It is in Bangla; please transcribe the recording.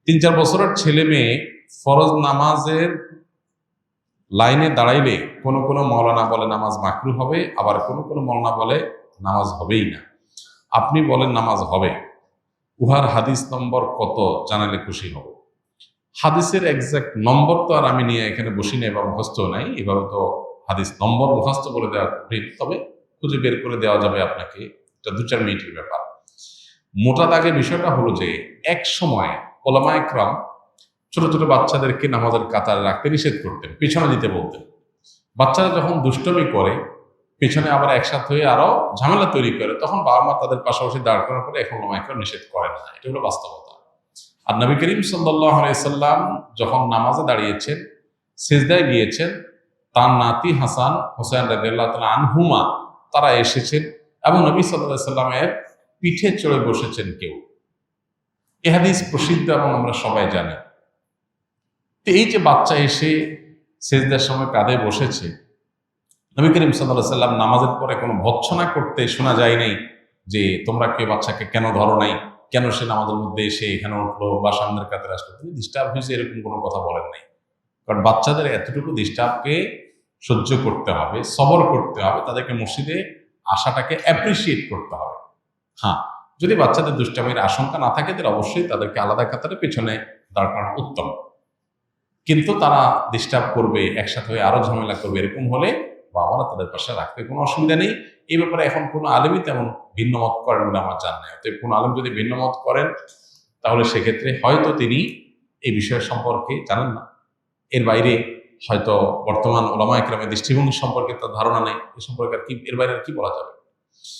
3-4 বছরের ছেলে মেয়ে ফরজ নামাজের লাইনে দাঁড়াইলে কোনো কোনো মৌলানা বলে নামাজ মাকরু হবে, আবার কোনো কোনো মৌলানা বলে নামাজ হবেই না। আপনি বলেন নামাজ হবে, উহার হাদিস নম্বর কত জানালে খুশি হব। হাদিসের এক্সাক্ট নম্বর তো আর আমি নিয়ে এখানে বসি নাই বা মুখস্থ নাই, এভাবে তো হাদিস নম্বর মুখস্থ করে দেওয়া কঠিন, তবে খুঁজে বের করে দেওয়া যাবে আপনাকে, এটা 2-4 মিনিটের ব্যাপার। মোটা দাগে বিষয়টা হলো যে এক সময় ওলামায়ে কেরাম ছোট ছোট বাচ্চাদেরকে নামাজের কাতারে রাখতে নিষেধ করতেন, পেছনে দিতে বলতেন। বাচ্চারা যখন দুষ্টমি করে পেছনে আবার একসাথে হয়ে আরো ঝামেলা তৈরি করে, তখন বাবা মা তাদের পাশাপাশি দাঁড় করার পরে এখন ওলামায়ে কেরাম নিষেধ করেন না। এটা হলো বাস্তবতা। আর নবী করিম সাল্লাল্লাহু আলাইহি সাল্লাম যখন নামাজে দাঁড়িয়েছেন, সিজদায় গিয়েছেন, তার নাতি হাসান হোসেন রাদিয়াল্লাহু তাআলা আনহুমা তারা এসেছেন এবং নবী সাল্লাল্লাহু আলাইহি সাল্লামের পিঠে চড়ে বসেছেন কেউ। এ হাদিস প্রসিদ্ধ এবং আমরা সবাই জানি। তো এই যে বাচ্চা এসে সিজদার সময় কাঁধে বসেছে, নবী করিম সাল্লাল্লাহু আলাইহি সাল্লাম নামাজের পরে কোনো ভৎসনা করতে শোনা যায় নাই যে তোমরা কে বাচ্চাকে কেন ধরো নাই, কেন সে নামাজের মধ্যে এসে এখানে উঠলো বা সামনের কাতারে আসলো, তিনি ডিস্টার্ব হয়েছে এরকম কোনো কথা বলেন নাই। কারণ বাচ্চাদের এতটুকু ডিস্টার্বকে সহ্য করতে হবে, সবর করতে হবে, তাদেরকে মসজিদে আসাটাকে অ্যাপ্রিসিয়েট করতে হবে। হ্যাঁ, যদি বাচ্চাদের দুষ্টামির আশঙ্কা না থাকে তাহলে অবশ্যই তাদেরকে আলাদা কাতারে পেছনে দাঁড় করানো উত্তম। কিন্তু তারা ডিস্টার্ব করবে, একসাথে হয়ে আরো ঝামেলা করবে, এরকম হলে বাবারা তাদের পাশে রাখতে কোনো অসুবিধা নেই। এই ব্যাপারে এখন কোনো আলেমই তেমন ভিন্ন মত করেন বলে আমার জানা নেই। অতএব কোনো আলেম যদি ভিন্ন মত করেন তাহলে সেক্ষেত্রে হয়তো তিনি এই বিষয় সম্পর্কে জানেন না, এর বাইরে হয়তো বর্তমান ওলামায়ে কেরামের দৃষ্টিভঙ্গি সম্পর্কে তার ধারণা নেই, এ সম্পর্কে আর কি, এর বাইরে আর কি বলা যাবে।